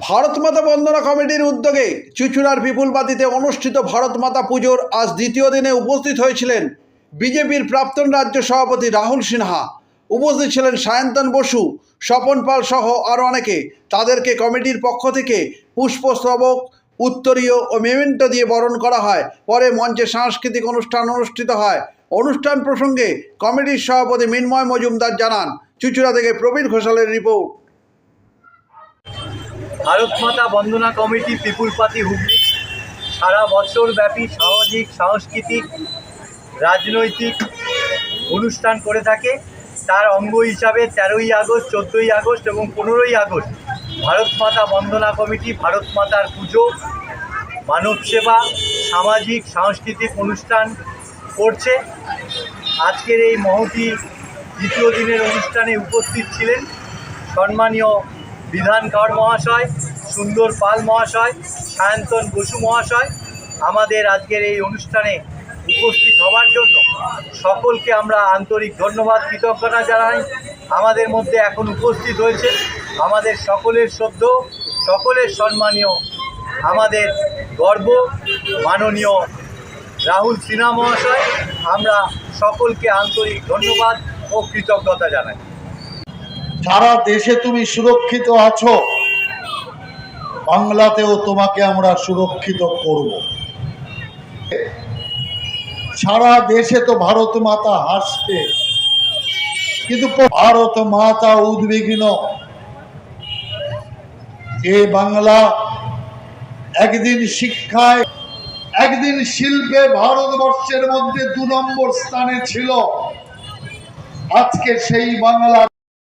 ভারত মাতা বন্দনা কমিটির উদ্যোগে চুঁচুড়ার পিপুলবাতিতে অনুষ্ঠিত ভারত মাতা পুজোর আজ দ্বিতীয় দিনে উপস্থিত হয়েছিলেন বিজেপির প্রাক্তন রাজ্য সভাপতি রাহুল সিনহা। উপস্থিত ছিলেন সায়ন্তন বসু, স্বপন পাল সহ আরও অনেকে। তাদেরকে কমিটির পক্ষ থেকে পুষ্পস্তবক, উত্তরীয় ও মেমেন্টো দিয়ে বরণ করা হয়। পরে মঞ্চে সাংস্কৃতিক অনুষ্ঠান অনুষ্ঠিত হয়। অনুষ্ঠান প্রসঙ্গে কমিটির সভাপতি মৃন্ময় মজুমদার জানান। চুঁচুড়া থেকে প্রবীর ঘোষালের রিপোর্ট। ভারত মাতা বন্দনা কমিটি পিপুলপাতি হুগলি সারা বছরব্যাপী সামাজিক, সাংস্কৃতিক, রাজনৈতিক অনুষ্ঠান করে থাকে। তার অঙ্গ হিসাবে 13ই আগস্ট, 14ই আগস্ট এবং 15ই আগস্ট ভারত মাতা বন্দনা কমিটি ভারত মাতার পুজো, মানব সেবা, সামাজিক, সাংস্কৃতিক অনুষ্ঠান করছে। আজকের এই মহতী দ্বিতীয় দিনের অনুষ্ঠানে উপস্থিত ছিলেন সম্মানীয় বিধান কর মহাশয়, সুন্দর পাল মহাশয়, সায়ন্তন বসু মহাশয়। আমাদের আজকের এই অনুষ্ঠানে উপস্থিত হওয়ার জন্য সকলকে আমরা আন্তরিক ধন্যবাদ, কৃতজ্ঞতা জানাই। আমাদের মধ্যে এখন উপস্থিত হয়েছে আমাদের সকলের শ্রদ্ধেয়, সকলের সম্মানীয়, আমাদের গর্ব মাননীয় রাহুল সিনহা মহাশয়। আমরা সকলকে আন্তরিক ধন্যবাদ ও কৃতজ্ঞতা জানাই। সারা দেশে তুমি সুরক্ষিত আছো, বাংলাতেও তোমাকে আমরা সুরক্ষিত করব। সারা দেশে তো ভারত মাতা হাসছে, কিন্তু ভারত মাতা উদ্বিগ্ন। যে বাংলা একদিন শিক্ষায়, একদিন শিল্পে ভারতবর্ষের মধ্যে 2 নম্বর স্থানে ছিল, আজকে সেই বাংলা